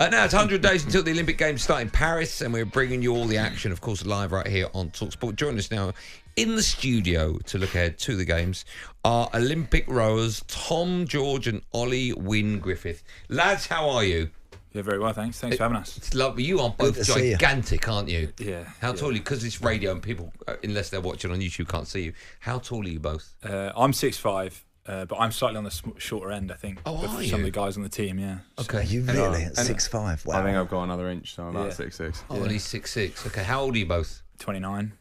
Now it's 100 days until the Olympic Games start in Paris, and we're bringing you all the action, of course, live right here on talkSPORT. Join us now in the studio to look ahead to the Games are Olympic rowers Tom, George and Ollie Wynn-Griffith. Lads, how are you? Yeah, very well, thanks. Thanks for having us. It's lovely. You are both gigantic, aren't you? Yeah. How tall are you? Because it's radio and people, unless they're watching on YouTube, can't see you. How tall are you both? I'm 6'5", but I'm slightly on the shorter end, I think. Oh, are some you? of the guys on the team, yeah. Okay. You really at 6'5"? Wow. I think I've got another inch, so I'm about 6'6". Oh, Ollie's 6'6". Okay, how old are you both? 29.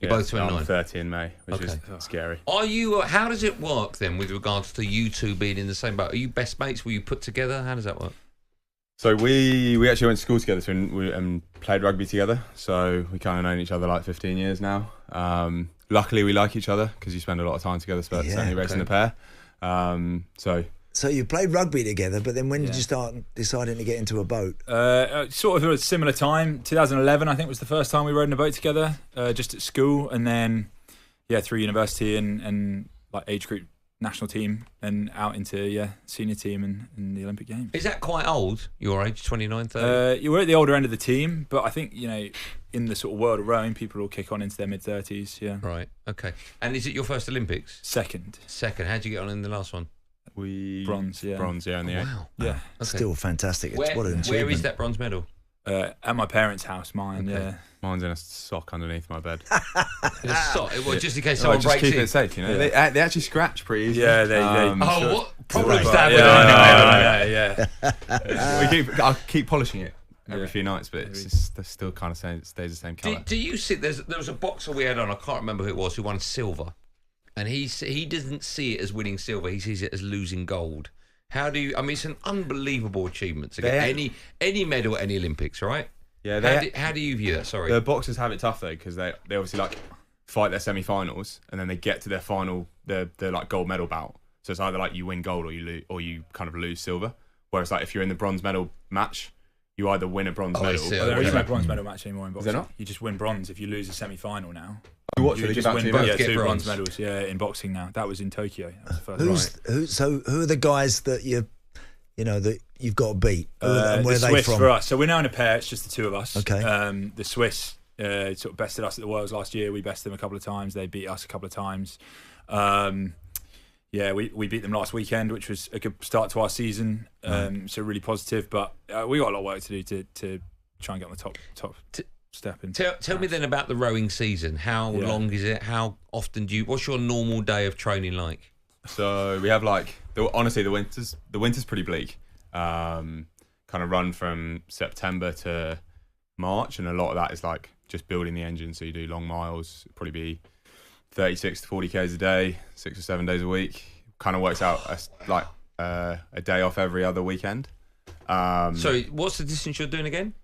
You're both 29? I'm 30 in May, which is scary. Are you? How does it work then with regards to you two being in the same boat? Are you best mates? Were you put together? How does that work? So we actually went to school together and played rugby together. So we kind of known each other like 15 years now. Luckily, we like each other because you spend a lot of time together, certainly racing the pair. So you played rugby together, but then when did you start deciding to get into a boat? Sort of at a similar time. 2011, I think, was the first time we rode in a boat together, just at school, and then through university and like age group national team and out into senior team and the Olympic Games. Is that quite old? Your age, 29, 30? You were at the older end of the team, but I think in the sort of world of rowing, people will kick on into their mid-30s. Yeah. Right. Okay. And is it your first Olympics? Second. How'd you get on in the last one? Bronze. Yeah. Bronze. Yeah. In the wow. Yeah. Okay. Still fantastic. What an achievement. Where is that bronze medal? At my parents' house, mine. Okay. Yeah. Mine's in a sock underneath my bed. In a sock? Well, just in case someone breaks keep in. it safe, They actually scratch pretty easily. Yeah, they what problems I keep polishing it every few nights, but it's still kind of stays the same colour. Do you see? There was a boxer we had on. I can't remember who it was who won silver, and he doesn't see it as winning silver. He sees it as losing gold. How do you? I mean, it's an unbelievable achievement to get any medal at any Olympics, right? Yeah. How do you view that? Sorry. The boxers have it tough though because they obviously like fight their semi-finals and then they get to their final, their like gold medal bout. So it's either like you win gold or you kind of lose silver. Whereas like if you're in the bronze medal match, you either win a bronze medal. There is no bronze medal match anymore in boxing. Is there not? You just win bronze if you lose a semi-final now. You just win two bronze medals. Yeah, in boxing now. That was in Tokyo. That was the first Who are the guys that that you've got to beat? And where the are they Swiss from? for us. So we're now in a pair. It's just the two of us. Okay. The Swiss sort of bested us at the Worlds last year. We bested them a couple of times. They beat us a couple of times. We beat them last weekend, which was a good start to our season. So really positive. But we got a lot of work to do to try and get on the top step. Tell me then about the rowing season. How long is it? How often what's your normal day of training like? So we have honestly the winter's pretty bleak. Kind of run from September to March, and a lot of that is like just building the engine. So you do long miles, probably be 36 to 40 k's a day, 6 or 7 days a week. Kind of works out as like a day off every other weekend. So what's the distance you're doing again?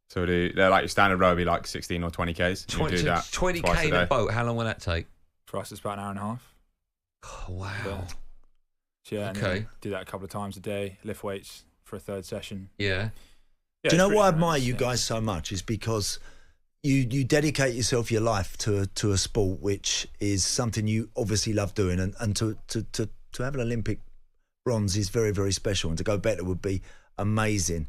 So they're like your standard row would be like 16 or 20 k's. 20k in a boat. How long will that take? For us, it's about an hour and a half. Oh, wow. Okay. Do that a couple of times a day. Lift weights for a third session. Do you know why I admire you guys so much? Is because you dedicate yourself, your life to a sport which is something you obviously love doing, and to have an Olympic bronze is very, very special, and to go better would be amazing.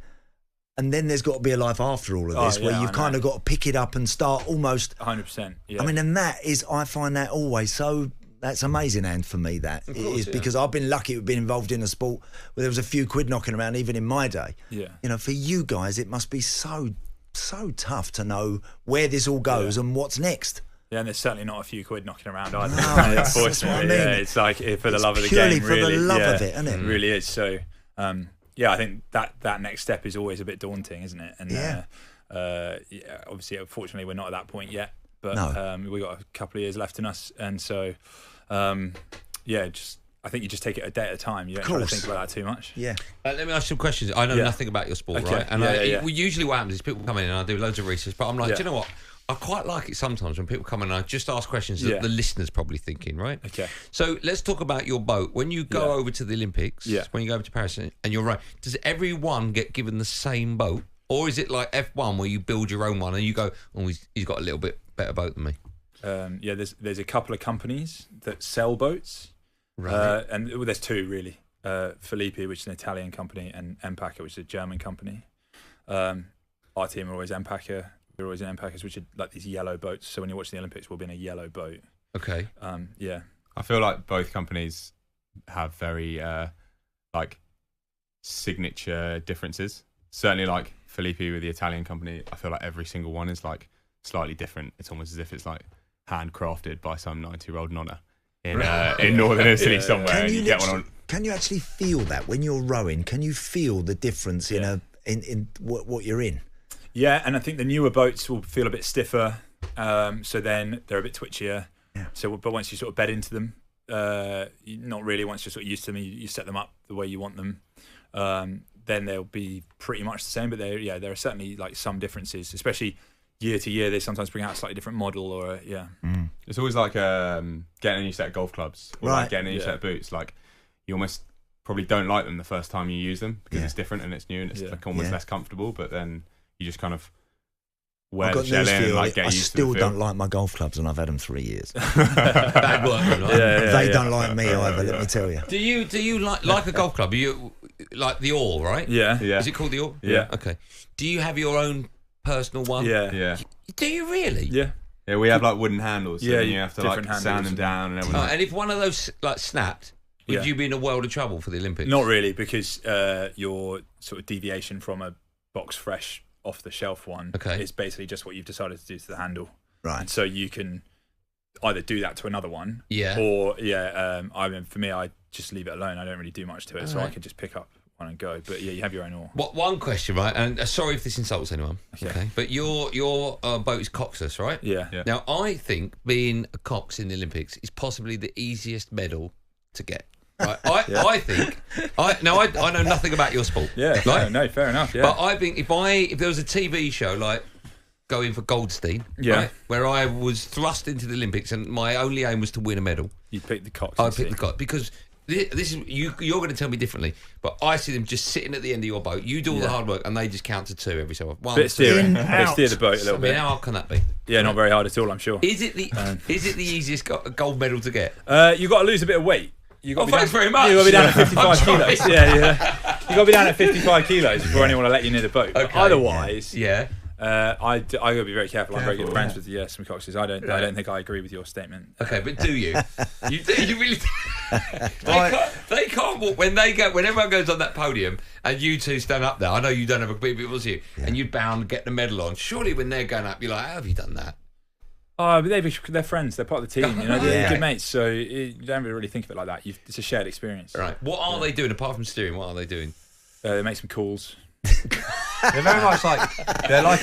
And then there's got to be a life after all of this, where you've kind of got to pick it up and start almost 100%. Yeah. I mean, and I find that always so. That's amazing, and for me that is because I've been lucky to have been involved in a sport where there was a few quid knocking around, even in my day. Yeah. For you guys, it must be so tough to know where this all goes and what's next. Yeah, and there's certainly not a few quid knocking around either. No, that's what I mean. It's like for the love of the purely game, for really. the love of it, isn't it? It really is. So, I think that next step is always a bit daunting, isn't it? And obviously, unfortunately, we're not at that point yet. But we've got a couple of years left in us, and so I think you just take it a day at a time. You don't try to think about that too much. Yeah. Let me ask some questions. I know nothing about your sport, right? And usually what happens is people come in and I do loads of research, but I'm like, do you know what? I quite like it sometimes when people come in and I just ask questions that the listener's probably thinking, right? Okay. So let's talk about your boat. When you go over to the Olympics, when you go over to Paris and you're right, does everyone get given the same boat? Or is it like F1 where you build your own one and you go, oh, he's got a little bit better boat than me? There's a couple of companies that sell boats. Right. And there's two really. Felipe, which is an Italian company, and Empacher, which is a German company. Our team are always Empacher. We're always in Empachers, which are like these yellow boats. So when you're watching the Olympics, we'll be in a yellow boat. Okay. Yeah. I feel like both companies have very like signature differences. Certainly, like Felipe with the Italian company, I feel like every single one is like slightly different. It's almost as if it's like handcrafted by some 90-year-old nonna in northern Italy somewhere, and you get one on. Can you actually feel that when you're rowing? Can you feel the difference in what you're in? Yeah, and I think the newer boats will feel a bit stiffer, so then they're a bit twitchier. Yeah. So, but once you sort of bed into them, not really. Once you're sort of used to them, you set them up the way you want them. Then they'll be pretty much the same. But there are certainly like some differences, especially year to year. They sometimes bring out a slightly different model, or It's always like getting a new set of golf clubs, or like getting a new set of boots. Like you almost probably don't like them the first time you use them because it's different and it's new and it's like almost less comfortable. But then you just kind of wear the shell in and like get used to the feel. I still don't like my golf clubs, and I've had them 3 years. Bad work, right? They don't like me either. Let me tell you. Do you like a golf club? You like the All, right? Yeah. Is it called the All? Yeah. Okay. Do you have your own personal one? Yeah. Do you really? Yeah. Yeah, we have like wooden handles. Yeah, and you have to like sand them down and everything. And if one of those like snapped, would you be in a world of trouble for the Olympics? Not really, because your sort of deviation from a box fresh off the shelf one is basically just what you've decided to do to the handle. Right. And so you can either do that to another one, or I mean, for me, I just leave it alone. I don't really do much to it, I can just pick up one and go. But yeah, you have your own oar. One question, right? And sorry if this insults anyone. Okay. But your boat is coxless, right? Yeah. Now I think being a cox in the Olympics is possibly the easiest medal to get. Right. I think I know nothing about your sport. Yeah, right? no, fair enough. Yeah. But I think if there was a TV show like Going for Goldstein, right, where I was thrust into the Olympics and my only aim was to win a medal, you'd pick the cox. I'd pick the cox because this is you're going to tell me differently, but I see them just sitting at the end of your boat. You do all the hard work and they just count to 2 every so often. Bit steering, they steer the boat a little bit. How hard can that be? Yeah, not very hard at all, I'm sure. Is it the easiest gold medal to get? You've got to lose a bit of weight. Thanks very much. You've got to be down at 55 kilos. Yeah. You've got to be down at 55 kilos before anyone will let you near the boat. Okay. Otherwise, I got to be very careful. I'm very good friends with some coxes. I don't think I agree with your statement. Okay, but do you? You really? They can't walk when everyone goes on that podium and you two stand up there. I know you don't have a big, but it was you, and you're bound to get the medal on. Surely, when they're going up, you're like, "How have you done that?" Oh, but they're friends. They're part of the team. You know, they're good mates. So you don't really think of it like that. It's a shared experience. Right. What are they doing apart from steering? What are they doing? They make some calls. They're very much like they're like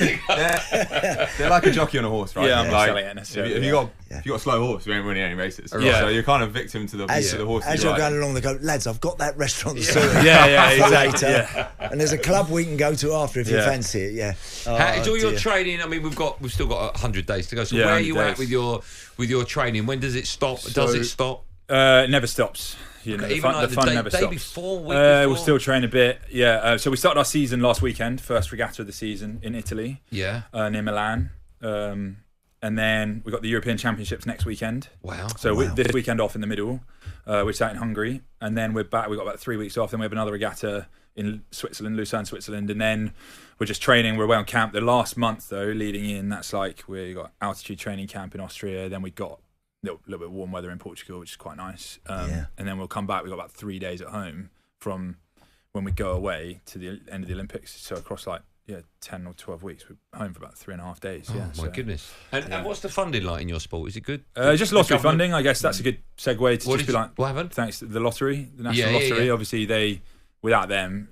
a jockey on a horse, right? Yeah, I'm like, selling it necessarily. If you got a slow horse, you ain't winning any races. Yeah. So you're kind of victim to the horse. As you're going along, they go, lads, I've got that restaurant soon. Exactly. And there's a club we can go to after if you fancy it. Yeah. How's all your training? I mean, we've still got 100 days to go. So where are you at with your training? When does it stop? Does it stop? It never stops. You know, even the fun never stops. Day before, week before? We'll still train a bit. Yeah. So we started our season last weekend, first regatta of the season in Italy. Yeah. Near Milan. And then we got the European Championships next weekend. Wow. So this weekend off in the middle, which is out in Hungary, and then we're back. We got about 3 weeks off. Then we have another regatta in Switzerland, Lucerne, Switzerland, and then we're just training. We're away on camp. The last month though, leading in, that's like we got altitude training camp in Austria. Then we got a little bit of warm weather in Portugal, which is quite nice. And then we'll come back. We've got about 3 days at home from when we go away to the end of the Olympics. So across 10 or 12 weeks, we're home for about 3.5 days. My goodness. And what's the funding like in your sport? Is it good? Just lottery funding, I guess. That's a good segue to what happened? Thanks to the lottery, the national lottery. Yeah. Obviously, without them,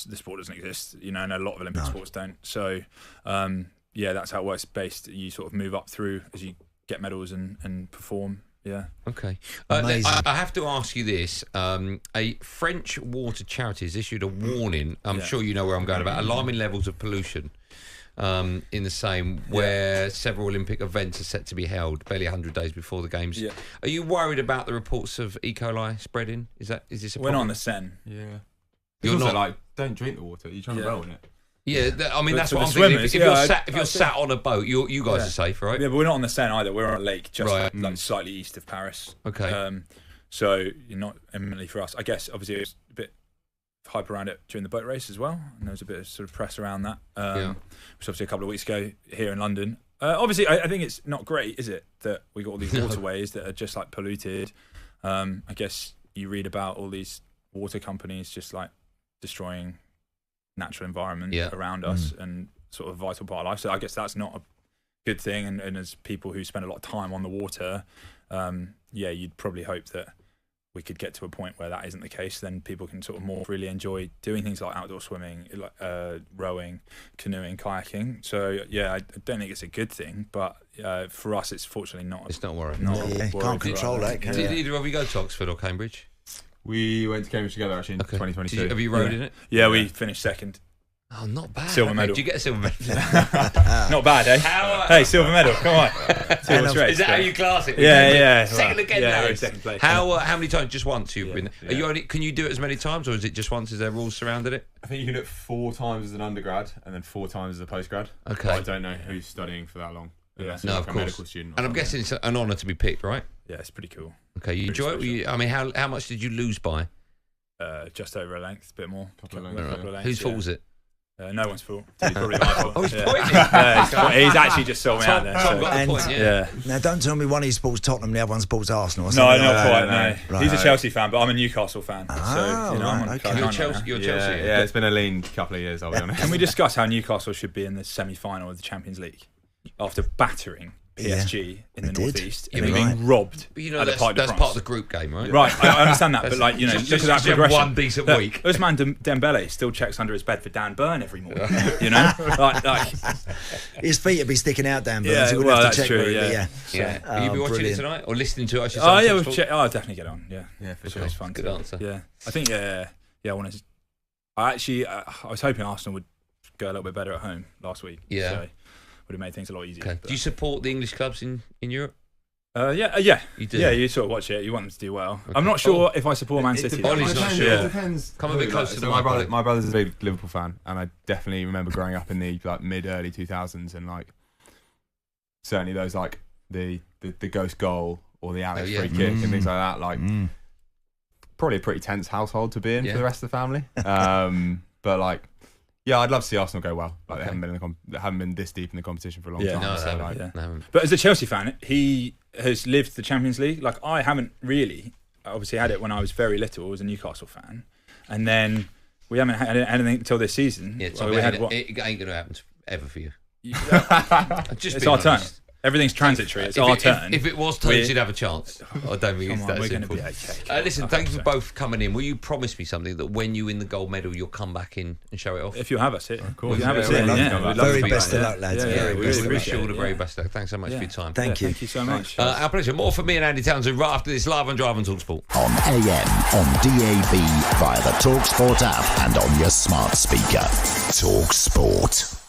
the sport doesn't exist, and a lot of Olympic sports don't. So, that's how it works. You sort of move up through as you get medals and perform. Yeah. Okay. I have to ask you this. A French water charity has issued a warning. I'm sure you know where I'm going about alarming levels of pollution in the same where several Olympic events are set to be held barely 100 days before the games. Yeah. Are you worried about the reports of E. coli spreading? Is this a problem? We're not on the Seine. Yeah. You're also not like, don't drink the water. You're trying to row in it. Yeah, I mean that's what I'm thinking. If you're sat on a boat, you guys are safe, right? Yeah, but we're not on the Seine either. We're on a lake just like slightly east of Paris. Okay. So you're not eminently for us. I guess obviously it's a bit hype around it during the boat race as well, and there was a bit of sort of press around that, which obviously a couple of weeks ago here in London. Obviously, I think it's not great, is it, that we got all these waterways that are just like polluted. I guess you read about all these water companies just like destroying natural environment around us and sort of a vital part of life. So I guess that's not a good thing. And as people who spend a lot of time on the water, you'd probably hope that we could get to a point where that isn't the case. Then people can sort of more really enjoy doing things like outdoor swimming, like rowing, canoeing, kayaking. So I don't think it's a good thing, but for us, it's fortunately not. It's not worrying. Can't control that. Did either of you go to Oxford or Cambridge? We went to Cambridge together actually in 2022. Have you rowed in it? Yeah, we finished second. Oh, not bad. Silver medal. Did you get a silver medal? Not bad, eh? Hey, silver medal. Come on. Is that how you class it? Yeah. Second again. Yeah, now. second place. How many times? Just once you've been. Are you only? Can you do it as many times, or is it just once? Is there rules surrounding it? I think you can do it 4 times as an undergrad and then 4 times as a postgrad. Okay. But I don't know who's studying for that long. Yeah. No, of a course. medical student. And I'm guessing it's an honour to be picked, right? Yeah, it's pretty cool. Okay, you enjoy it? I mean, how much did you lose by? Just over a length, a bit more. Couple of lengths. Whose fault was it? No one's fault. It's probably my fault. He's pointing. He's actually just sold me out there. Tom got the point, yeah. Now, don't tell me one of you supports Tottenham, the other one supports Arsenal. No, not quite. No. Right. He's a Chelsea fan, but I'm a Newcastle fan. I'm on You're Chelsea. Yeah, it's been a lean couple of years, I'll be honest. Can we discuss how Newcastle should be in the semi-final of the Champions League after battering PSG in the northeast and being robbed? But you know, at that's part of the group game, right? Right, I understand that, but like look at that progression. One decent week. Usman Dembele still checks under his bed for Dan Burn every morning. You know, like his feet would be sticking out, Dan Burn. Yeah, So we'll have to check true. really, Yeah. Will you be watching it tonight or listening to it? I should say. Oh yeah, I'll definitely get on. Yeah, for sure. sure. It's fun. Good answer. Yeah, I think I want to. I was hoping Arsenal would go a little bit better at home last week. Yeah. So would have made things a lot easier. Okay. Do you support the English clubs in Europe? Yeah. You do? Yeah, you sort of watch it. You want them to do well. Okay. I'm not sure if I support Man City. Ollie's not sure. It depends. Come a bit closer to my brother. My brother's a big Liverpool fan, and I definitely remember growing up in the mid-early 2000s, and certainly those the ghost goal or the Alex free kick and things like that. Probably a pretty tense household to be in for the rest of the family. But I'd love to see Arsenal go well. They haven't been this deep in the competition for a long time. No. But as a Chelsea fan, he has lived the Champions League. I haven't really. I obviously had it when I was very little as a Newcastle fan, and then we haven't had anything until this season. Yeah, it ain't going to happen ever for you. It's our turn. Everything's transitory. It's our turn. If it was Tones, you'd have a chance. I don't think it's that we're simple. Gonna be okay. Listen, thank you for both coming in. Will you promise me something that when you win the gold medal, you'll come back in and show it off? If you have us here. Of course. You have us here. Very best of luck, lads. We wish you all the very best. Thanks so much for your time. Thank you. Thank you so much. Our pleasure. More for me and Andy Townsend right after this live on Drive on talkSPORT. On AM, on DAB, via the talkSPORT app and on your smart speaker. talkSPORT.